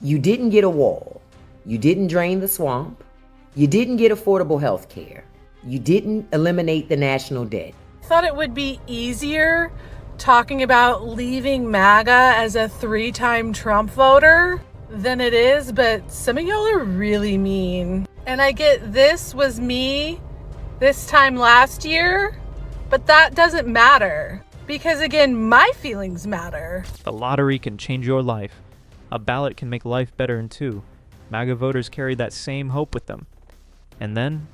You didn't get a wall. You didn't drain the swamp. You didn't get affordable health care. You didn't eliminate the national debt. I thought it would be easier talking about leaving MAGA as a 3-time Trump voter than it is, but some of y'all are really mean. And I get this was me this time last year, but that doesn't matter because, again, my feelings matter. The lottery can change your life. A ballot can make life better in two. MAGA voters carry that same hope with them. And then,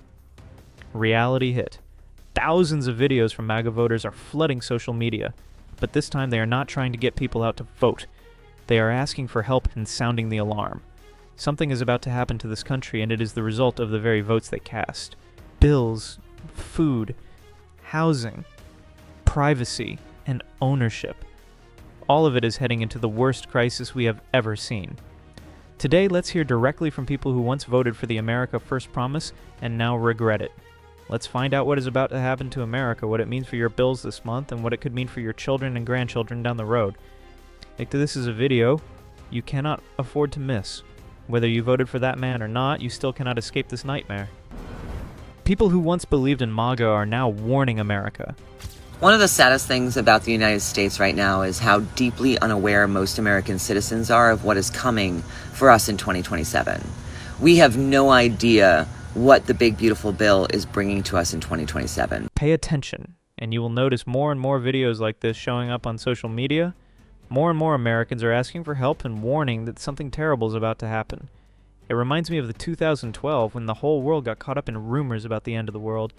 reality hit. Thousands of videos from MAGA voters are flooding social media, but this time they are not trying to get people out to vote. They are asking for help and sounding the alarm. Something is about to happen to this country, and it is the result of the very votes they cast. Bills, food, housing, privacy, and ownership. All of it is heading into the worst crisis we have ever seen. Today, let's hear directly from people who once voted for the America First promise and now regret it. Let's find out what is about to happen to America, what it means for your bills this month, and what it could mean for your children and grandchildren down the road. If this is a video you cannot afford to miss. Whether you voted for that man or not, you still cannot escape this nightmare. People who once believed in MAGA are now warning America. One of the saddest things about the United States right now is how deeply unaware most American citizens are of what is coming for us in 2027. We have no idea what the big beautiful bill is bringing to us in 2027. Pay attention, and you will notice more and more videos like this showing up on social media. More and more Americans are asking for help and warning that something terrible is about to happen. It reminds me of the 2012 when the whole world got caught up in rumors about the end of the world.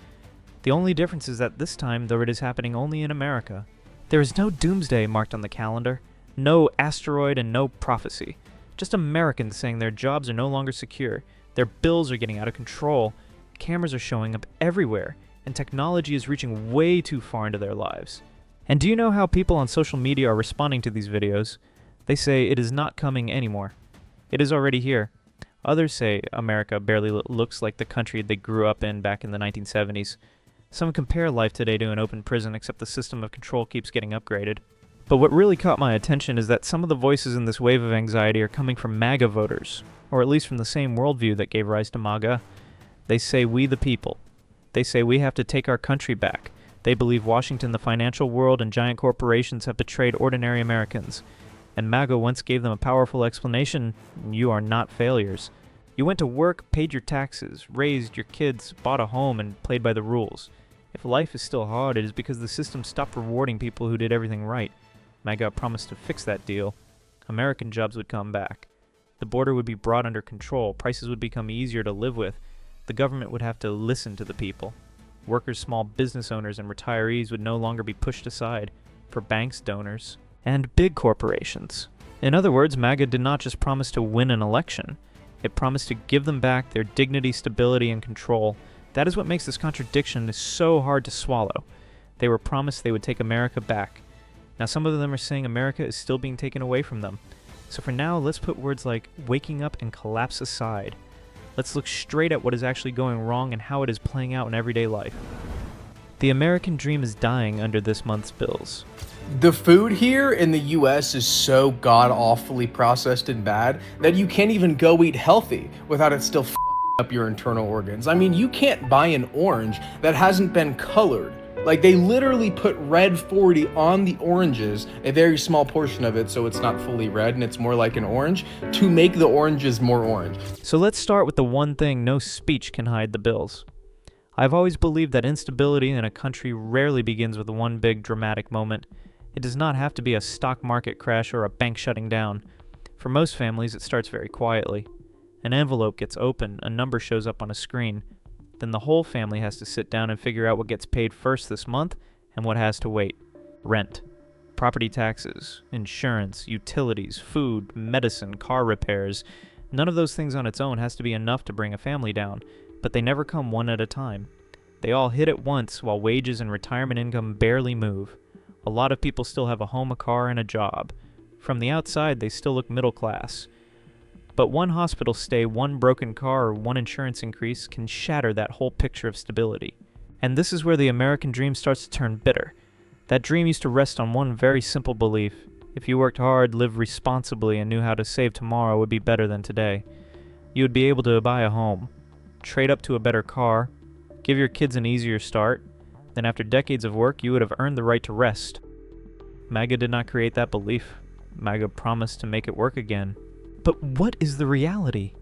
The only difference is that this time, though it is happening only in America, there is no doomsday marked on the calendar, no asteroid, and no prophecy. Just Americans saying their jobs are no longer secure, their bills are getting out of control, cameras are showing up everywhere, and technology is reaching way too far into their lives. And do you know how people on social media are responding to these videos? They say it is not coming anymore. It is already here. Others say America barely looks like the country they grew up in back in the 1970s. Some compare life today to an open prison, except the system of control keeps getting upgraded. But what really caught my attention is that some of the voices in this wave of anxiety are coming from MAGA voters, or at least from the same worldview that gave rise to MAGA. They say we the people. They say we have to take our country back. They believe Washington, the financial world, and giant corporations have betrayed ordinary Americans. And MAGA once gave them a powerful explanation: you are not failures. You went to work, paid your taxes, raised your kids, bought a home, and played by the rules. If life is still hard, it is because the system stopped rewarding people who did everything right. MAGA promised to fix that deal. American jobs would come back. The border would be brought under control. Prices would become easier to live with. The government would have to listen to the people. Workers, small business owners, and retirees would no longer be pushed aside for banks, donors, and big corporations. In other words, MAGA did not just promise to win an election. It promised to give them back their dignity, stability, and control. That is what makes this contradiction so hard to swallow. They were promised they would take America back. Now some of them are saying America is still being taken away from them. So for now, let's put words like waking up and collapse aside. Let's look straight at what is actually going wrong and how it is playing out in everyday life. The American dream is dying under this month's bills. The food here in the US is so god-awfully processed and bad that you can't even go eat healthy without it still f***ing up your internal organs. I mean, you can't buy an orange that hasn't been colored. Like, they literally put red 40 on the oranges, a very small portion of it so it's not fully red and it's more like an orange, to make the oranges more orange. So let's start with the one thing no speech can hide: the bills. I've always believed that instability in a country rarely begins with one big dramatic moment. It does not have to be a stock market crash or a bank shutting down. For most families, it starts very quietly. An envelope gets opened, a number shows up on a screen. Then the whole family has to sit down and figure out what gets paid first this month and what has to wait. Rent, property taxes, insurance, utilities, food, medicine, car repairs. None of those things on its own has to be enough to bring a family down, but they never come one at a time. They all hit at once while wages and retirement income barely move. A lot of people still have a home, a car, and a job. From the outside, they still look middle class. But one hospital stay, one broken car, or one insurance increase can shatter that whole picture of stability. And this is where the American dream starts to turn bitter. That dream used to rest on one very simple belief: If you worked hard, lived responsibly, and knew how to save tomorrow would be better than today. You would be able to buy a home, trade up to a better car, give your kids an easier start, then after decades of work, you would have earned the right to rest. MAGA did not create that belief. MAGA promised to make it work again. But what is the reality?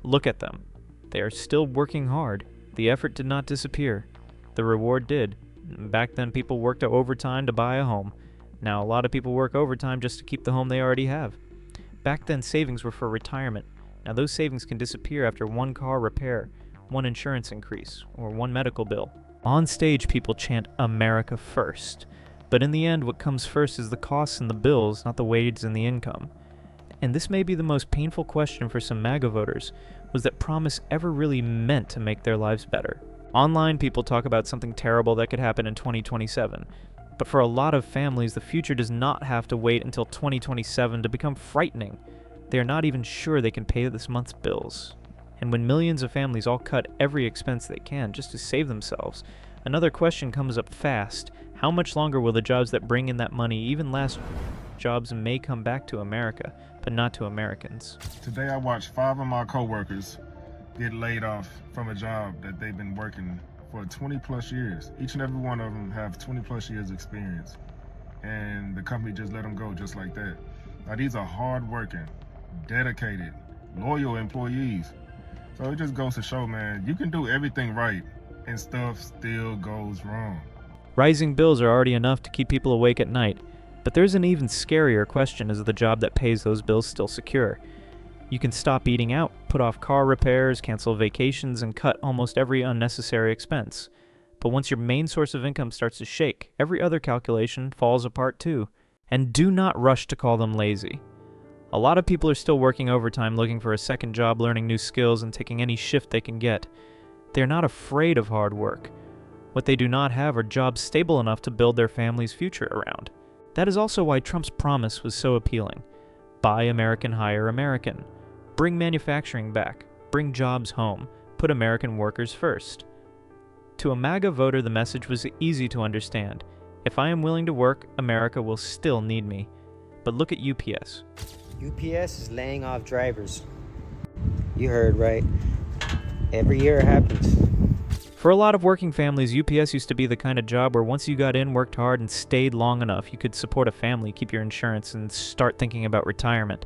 Look at them. They are still working hard. The effort did not disappear. The reward did. Back then, people worked overtime to buy a home. Now, a lot of people work overtime just to keep the home they already have. Back then, savings were for retirement. Now, those savings can disappear after one car repair, one insurance increase, or one medical bill. On stage, people chant America first. But in the end, what comes first is the costs and the bills, not the wages and the income. And this may be the most painful question for some MAGA voters. Was that promise ever really meant to make their lives better? Online, people talk about something terrible that could happen in 2027. But for a lot of families, the future does not have to wait until 2027 to become frightening. They are not even sure they can pay this month's bills. And when millions of families all cut every expense they can just to save themselves, another question comes up fast. How much longer will the jobs that bring in that money even last? Jobs may come back to America, but not to Americans. Today I watched 5 of my coworkers get laid off from a job that they've been working for 20 plus years. Each and every one of them have 20 plus years experience. And the company just let them go just like that. Now these are hard-working, dedicated, loyal employees. So it just goes to show, man, you can do everything right and stuff still goes wrong. Rising bills are already enough to keep people awake at night, but there's an even scarier question: is the job that pays those bills still secure? You can stop eating out, put off car repairs, cancel vacations, and cut almost every unnecessary expense. But once your main source of income starts to shake, every other calculation falls apart too. And do not rush to call them lazy. A lot of people are still working overtime, looking for a second job, learning new skills, and taking any shift they can get. They're not afraid of hard work. What they do not have are jobs stable enough to build their family's future around. That is also why Trump's promise was so appealing. Buy American, hire American. Bring manufacturing back. Bring jobs home. Put American workers first. To a MAGA voter, the message was easy to understand. If I am willing to work, America will still need me. But look at UPS. UPS is laying off drivers. You heard right. Every year it happens. For a lot of working families, UPS used to be the kind of job where once you got in, worked hard, and stayed long enough, you could support a family, keep your insurance, and start thinking about retirement.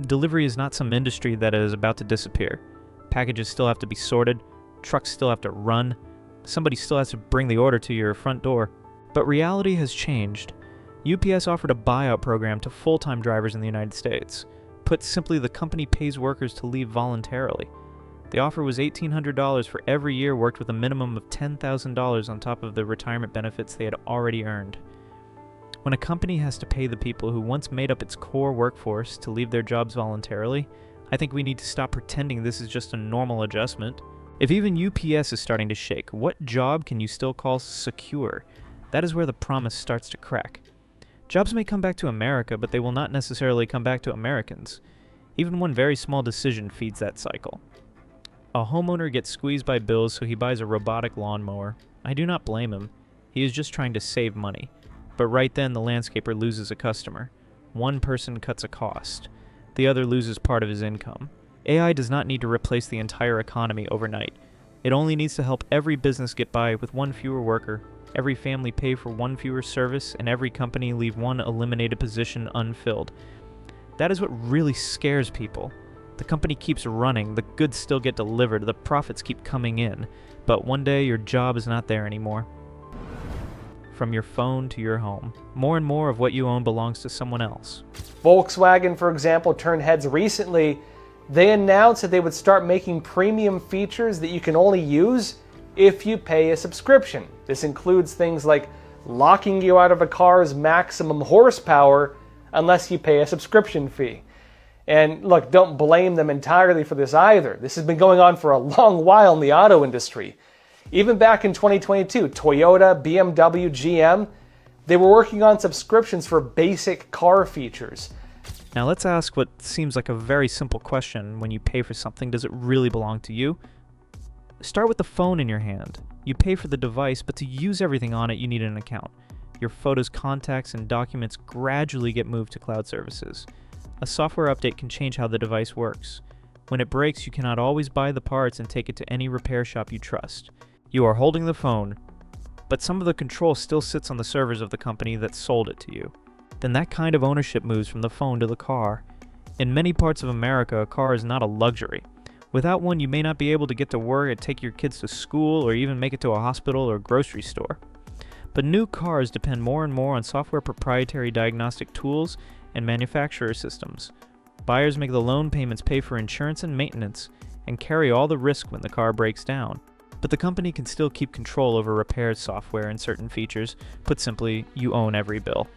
Delivery is not some industry that is about to disappear. Packages still have to be sorted, trucks still have to run, somebody still has to bring the order to your front door. But reality has changed. UPS offered a buyout program to full-time drivers in the United States. Put simply, the company pays workers to leave voluntarily. The offer was $1,800 for every year worked with a minimum of $10,000 on top of the retirement benefits they had already earned. When a company has to pay the people who once made up its core workforce to leave their jobs voluntarily, I think we need to stop pretending this is just a normal adjustment. If even UPS is starting to shake, what job can you still call secure? That is where the promise starts to crack. Jobs may come back to America, but they will not necessarily come back to Americans. Even one very small decision feeds that cycle. A homeowner gets squeezed by bills, so he buys a robotic lawnmower. I do not blame him. He is just trying to save money. But right then, the landscaper loses a customer. One person cuts a cost. The other loses part of his income. AI does not need to replace the entire economy overnight. It only needs to help every business get by with one fewer worker, every family pay for one fewer service, and every company leave one eliminated position unfilled. That is what really scares people. The company keeps running, the goods still get delivered, the profits keep coming in, but one day your job is not there anymore. From your phone to your home, more and more of what you own belongs to someone else. Volkswagen, for example, turned heads recently. They announced that they would start making premium features that you can only use if you pay a subscription. This includes things like locking you out of a car's maximum horsepower unless you pay a subscription fee. And look, don't blame them entirely for this either. This has been going on for a long while in the auto industry. Even back in 2022, Toyota, BMW, GM, they were working on subscriptions for basic car features. Now let's ask what seems like a very simple question. When you pay for something, does it really belong to you? Start with the phone in your hand. You pay for the device, but to use everything on it, you need an account. Your photos, contacts, and documents gradually get moved to cloud services. A software update can change how the device works. When it breaks, you cannot always buy the parts and take it to any repair shop you trust. You are holding the phone, but some of the control still sits on the servers of the company that sold it to you. Then that kind of ownership moves from the phone to the car. In many parts of America, a car is not a luxury. Without one, you may not be able to get to work and take your kids to school or even make it to a hospital or grocery store. But new cars depend more and more on software proprietary diagnostic tools and manufacturer systems. Buyers make the loan payments pay for insurance and maintenance and carry all the risk when the car breaks down. But the company can still keep control over repair software and certain features. Put simply, you own every bill.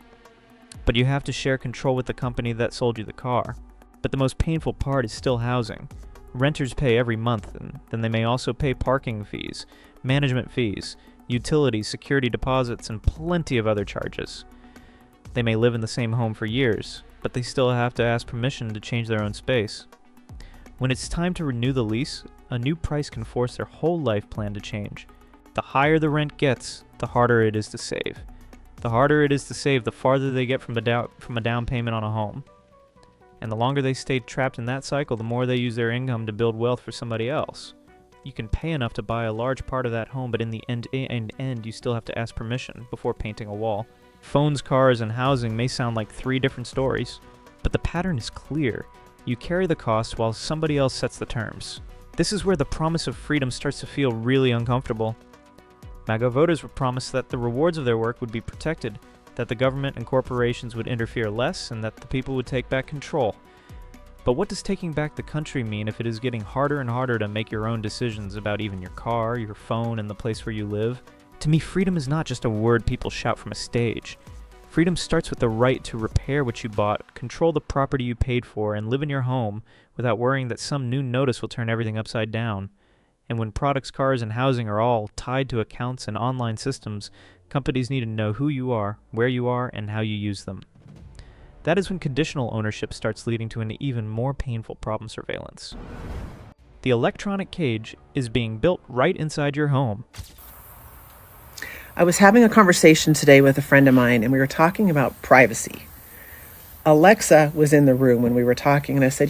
But you have to share control with the company that sold you the car. But the most painful part is still housing. Renters pay every month, and then they may also pay parking fees, management fees, utilities, security deposits, and plenty of other charges. They may live in the same home for years, but they still have to ask permission to change their own space. When it's time to renew the lease, a new price can force their whole life plan to change. The higher the rent gets, the harder it is to save. The harder it is to save, the farther they get from a down payment on a home. And the longer they stay trapped in that cycle, the more they use their income to build wealth for somebody else. You can pay enough to buy a large part of that home, but in the end, you still have to ask permission before painting a wall. Phones, cars, and housing may sound like three different stories, but the pattern is clear. You carry the cost while somebody else sets the terms. This is where the promise of freedom starts to feel really uncomfortable. MAGA voters were promised that the rewards of their work would be protected, that the government and corporations would interfere less, and that the people would take back control. But what does taking back the country mean if it is getting harder and harder to make your own decisions about even your car, your phone, and the place where you live? To me, freedom is not just a word people shout from a stage. Freedom starts with the right to repair what you bought, control the property you paid for, and live in your home without worrying that some new notice will turn everything upside down. And when products, cars, and housing are all tied to accounts and online systems, companies need to know who you are, where you are, and how you use them. That is when conditional ownership starts leading to an even more painful problem surveillance. The electronic cage is being built right inside your home. I was having a conversation today with a friend of mine, and we were talking about privacy. Alexa was in the room when we were talking, and I said,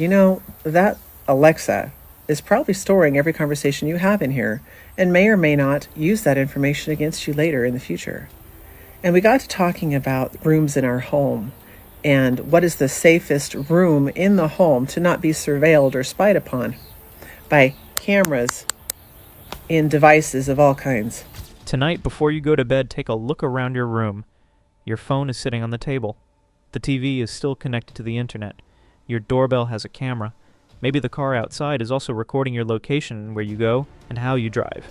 that Alexa is probably storing every conversation you have in here and may or may not use that information against you later in the future. And we got to talking about rooms in our home and what is the safest room in the home to not be surveilled or spied upon by cameras in devices of all kinds. Tonight, before you go to bed, take a look around your room. Your phone is sitting on the table. The TV is still connected to the internet. Your doorbell has a camera. Maybe the car outside is also recording your location, where you go, and how you drive.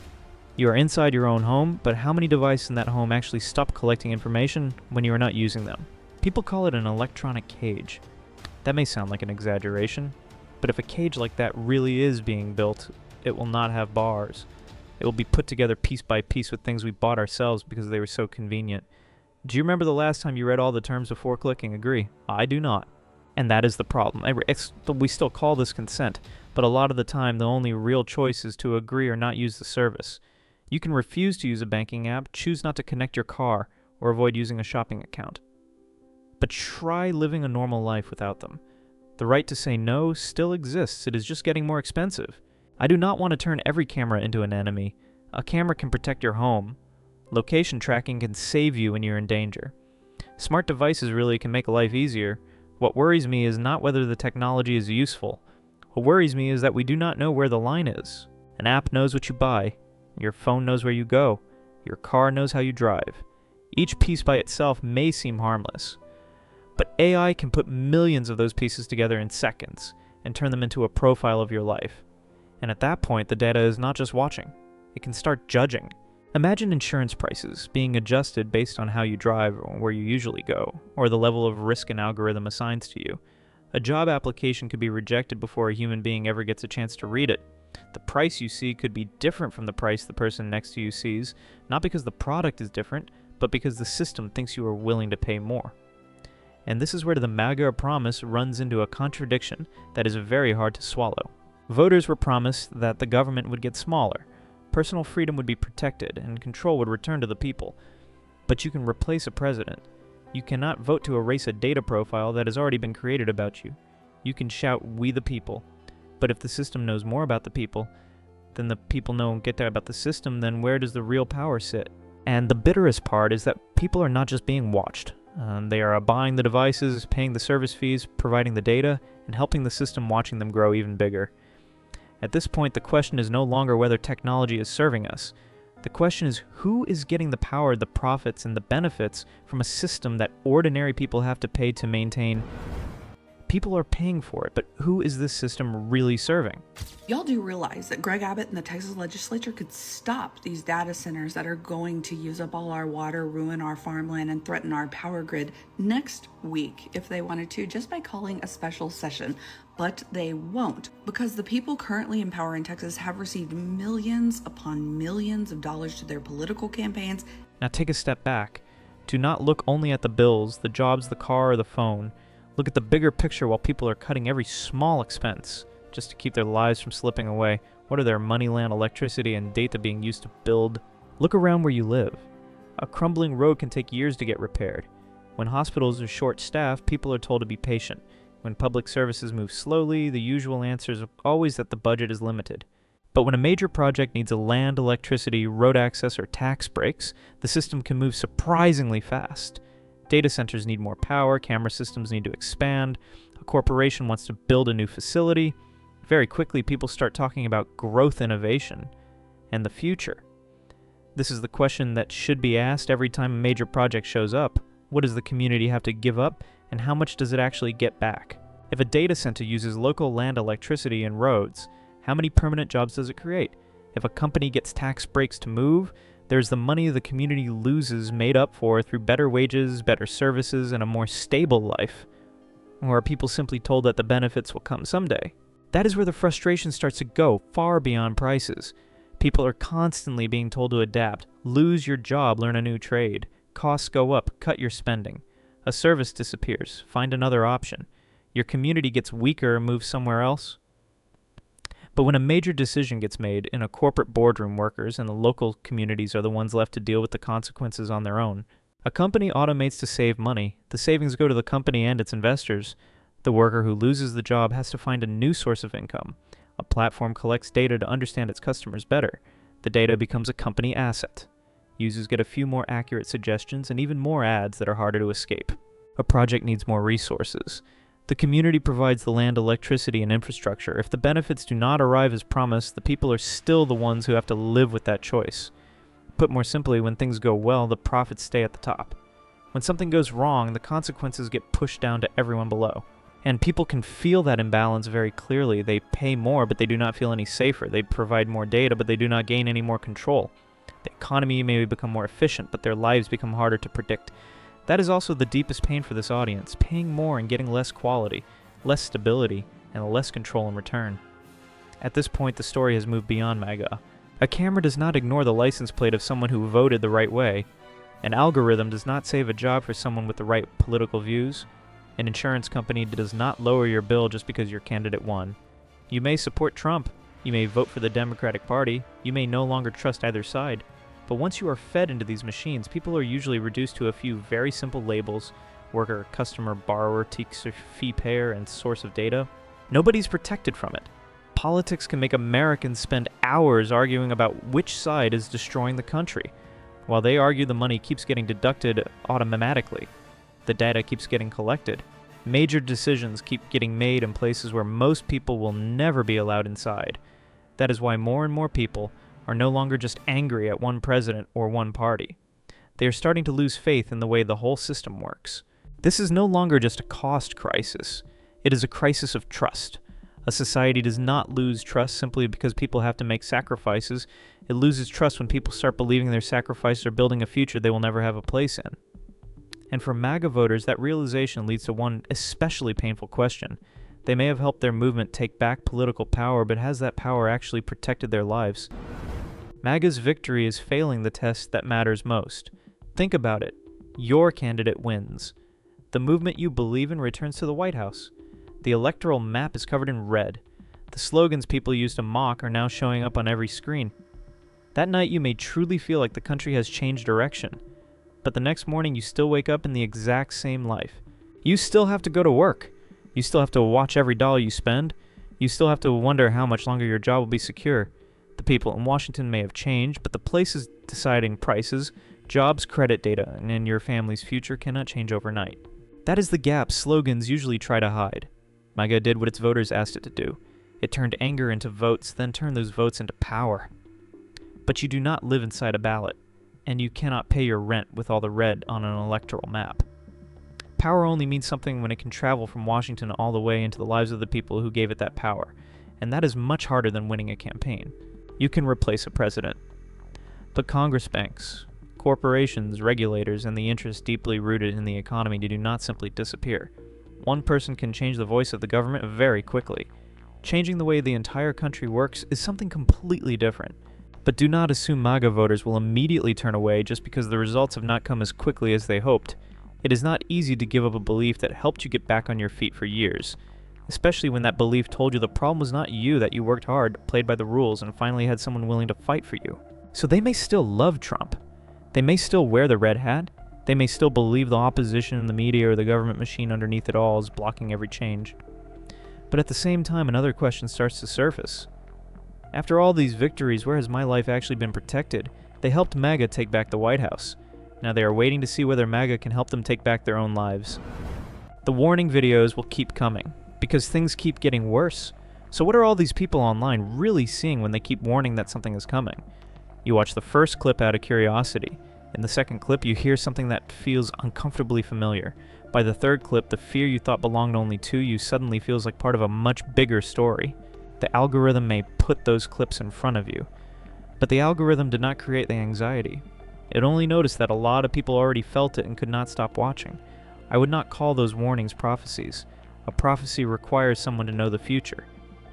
You are inside your own home, but how many devices in that home actually stop collecting information when you are not using them? People call it an electronic cage. That may sound like an exaggeration, but if a cage like that really is being built, it will not have bars. It will be put together piece by piece with things we bought ourselves because they were so convenient. Do you remember the last time you read all the terms before clicking agree? I do not. And that is the problem. We still call this consent, but a lot of the time the only real choice is to agree or not use the service. You can refuse to use a banking app, choose not to connect your car, or avoid using a shopping account. But try living a normal life without them. The right to say no still exists, it is just getting more expensive. I do not want to turn every camera into an enemy. A camera can protect your home. Location tracking can save you when you're in danger. Smart devices really can make life easier. What worries me is not whether the technology is useful. What worries me is that we do not know where the line is. An app knows what you buy. Your phone knows where you go. Your car knows how you drive. Each piece by itself may seem harmless. But AI can put millions of those pieces together in seconds and turn them into a profile of your life. And at that point, the data is not just watching. It can start judging. Imagine insurance prices being adjusted based on how you drive or where you usually go, or the level of risk an algorithm assigns to you. A job application could be rejected before a human being ever gets a chance to read it. The price you see could be different from the price the person next to you sees, not because the product is different, but because the system thinks you are willing to pay more. And this is where the MAGA promise runs into a contradiction that is very hard to swallow. Voters were promised that the government would get smaller, personal freedom would be protected, and control would return to the people. But you can replace a president. You cannot vote to erase a data profile that has already been created about you. You can shout, "We the people." But if the system knows more about the people than the people know and get about the system, then where does the real power sit? And the bitterest part is that people are not just being watched. They are buying the devices, paying the service fees, providing the data, and helping the system watching them grow even bigger. At this point, the question is no longer whether technology is serving us. The question is who is getting the power, the profits, and the benefits from a system that ordinary people have to pay to maintain. People are paying for it, but who is this system really serving? Y'all do realize that Greg Abbott and the Texas legislature could stop these data centers that are going to use up all our water, ruin our farmland, and threaten our power grid next week if they wanted to, just by calling a special session. But they won't, because the people currently in power in Texas have received millions upon millions of dollars to their political campaigns. Now take a step back. Do not look only at the bills, the jobs, the car, or the phone. Look at the bigger picture while people are cutting every small expense just to keep their lives from slipping away. What are their money, land, electricity, and data being used to build? Look around where you live. A crumbling road can take years to get repaired. When hospitals are short-staffed, people are told to be patient. When public services move slowly, the usual answer is always that the budget is limited. But when a major project needs a land, electricity, road access, or tax breaks, the system can move surprisingly fast. Data centers need more power, camera systems need to expand, a corporation wants to build a new facility. Very quickly, people start talking about growth innovation and the future. This is the question that should be asked every time a major project shows up. What does the community have to give up, and how much does it actually get back? If a data center uses local land, electricity, and roads, how many permanent jobs does it create? If a company gets tax breaks to move, there's the money the community loses made up for through better wages, better services, and a more stable life. Or are people simply told that the benefits will come someday? That is where the frustration starts to go, far beyond prices. People are constantly being told to adapt, lose your job, learn a new trade. Costs go up, cut your spending. A service disappears, find another option. Your community gets weaker, moves somewhere else. But when a major decision gets made in a corporate boardroom, workers and the local communities are the ones left to deal with the consequences on their own. A company automates to save money. The savings go to the company and its investors. The worker who loses the job has to find a new source of income. A platform collects data to understand its customers better. The data becomes a company asset. Users get a few more accurate suggestions and even more ads that are harder to escape. A project needs more resources. The community provides the land, electricity, and infrastructure. If the benefits do not arrive as promised, the people are still the ones who have to live with that choice. Put more simply, when things go well, the profits stay at the top. When something goes wrong, the consequences get pushed down to everyone below. And people can feel that imbalance very clearly. They pay more, but they do not feel any safer. They provide more data, but they do not gain any more control. The economy may become more efficient, but their lives become harder to predict. That is also the deepest pain for this audience, paying more and getting less quality, less stability, and less control in return. At this point, the story has moved beyond MAGA. A camera does not ignore the license plate of someone who voted the right way. An algorithm does not save a job for someone with the right political views. An insurance company does not lower your bill just because your candidate won. You may support Trump, you may vote for the Democratic Party, you may no longer trust either side. But once you are fed into these machines, people are usually reduced to a few very simple labels: worker, customer, borrower, fee payer, and source of data. Nobody's protected from it. Politics can make Americans spend hours arguing about which side is destroying the country. While they argue, the money keeps getting deducted automatically. The data keeps getting collected. Major decisions keep getting made in places where most people will never be allowed inside. That is why more and more people are no longer just angry at one president or one party. They are starting to lose faith in the way the whole system works. This is no longer just a cost crisis. It is a crisis of trust. A society does not lose trust simply because people have to make sacrifices. It loses trust when people start believing their sacrifices are building a future they will never have a place in. And for MAGA voters, that realization leads to one especially painful question. They may have helped their movement take back political power, but has that power actually protected their lives? MAGA's victory is failing the test that matters most. Think about it. Your candidate wins. The movement you believe in returns to the White House. The electoral map is covered in red. The slogans people used to mock are now showing up on every screen. That night you may truly feel like the country has changed direction. but the next morning you still wake up in the exact same life. You still have to go to work. You still have to watch every dollar you spend. You still have to wonder how much longer your job will be secure. The people in Washington may have changed, but the places deciding prices, jobs, credit data, and your family's future cannot change overnight. That is the gap slogans usually try to hide. MAGA did what its voters asked it to do. It turned anger into votes, then turned those votes into power. But you do not live inside a ballot, and you cannot pay your rent with all the red on an electoral map. Power only means something when it can travel from Washington all the way into the lives of the people who gave it that power, and that is much harder than winning a campaign. You can replace a president. But Congress banks, corporations, regulators, and the interests deeply rooted in the economy do not simply disappear. One person can change the voice of the government very quickly. Changing the way the entire country works is something completely different. But do not assume MAGA voters will immediately turn away just because the results have not come as quickly as they hoped. It is not easy to give up a belief that helped you get back on your feet for years, especially when that belief told you the problem was not you, that you worked hard, played by the rules, and finally had someone willing to fight for you. So they may still love Trump. They may still wear the red hat. They may still believe the opposition and the media or the government machine underneath it all is blocking every change. But at the same time, another question starts to surface. After all these victories, where has my life actually been protected? They helped MAGA take back the White House. Now they are waiting to see whether MAGA can help them take back their own lives. The warning videos will keep coming, because things keep getting worse. So what are all these people online really seeing when they keep warning that something is coming? You watch the first clip out of curiosity. In the second clip, you hear something that feels uncomfortably familiar. By the third clip, the fear you thought belonged only to you suddenly feels like part of a much bigger story. The algorithm may put those clips in front of you, but the algorithm did not create the anxiety. It only noticed that a lot of people already felt it and could not stop watching. I would not call those warnings prophecies. A prophecy requires someone to know the future.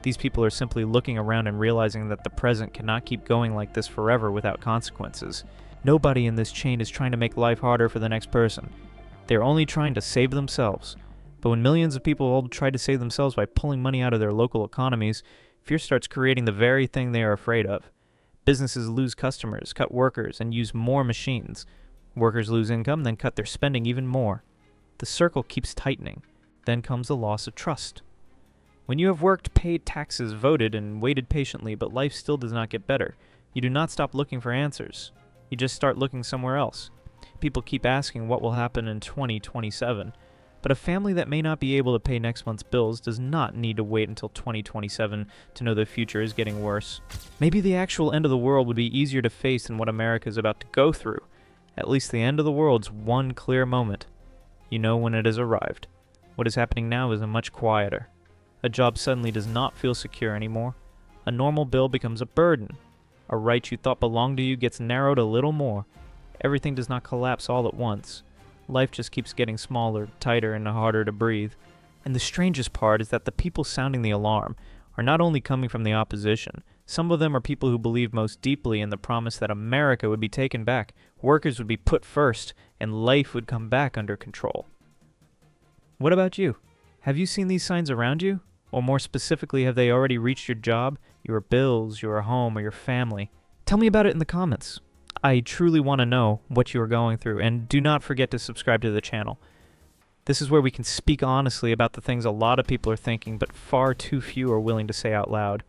These people are simply looking around and realizing that the present cannot keep going like this forever without consequences. Nobody in this chain is trying to make life harder for the next person. They are only trying to save themselves. But when millions of people all try to save themselves by pulling money out of their local economies, fear starts creating the very thing they are afraid of. Businesses lose customers, cut workers, and use more machines. Workers lose income, then cut their spending even more. The circle keeps tightening. Then comes the loss of trust. When you have worked, paid taxes, voted, and waited patiently, but life still does not get better, you do not stop looking for answers. You just start looking somewhere else. People keep asking what will happen in 2027. But a family that may not be able to pay next month's bills does not need to wait until 2027 to know the future is getting worse. Maybe the actual end of the world would be easier to face than what America is about to go through. At least the end of the world's one clear moment. You know when it has arrived. What is happening now is much quieter. A job suddenly does not feel secure anymore. A normal bill becomes a burden. A right you thought belonged to you gets narrowed a little more. Everything does not collapse all at once. Life just keeps getting smaller, tighter, and harder to breathe. And the strangest part is that the people sounding the alarm are not only coming from the opposition. Some of them are people who believe most deeply in the promise that America would be taken back, workers would be put first, and life would come back under control. What about you? Have you seen these signs around you? Or more specifically, have they already reached your job, your bills, your home, or your family? Tell me about it in the comments. I truly want to know what you are going through, and do not forget to subscribe to the channel. This is where we can speak honestly about the things a lot of people are thinking, but far too few are willing to say out loud.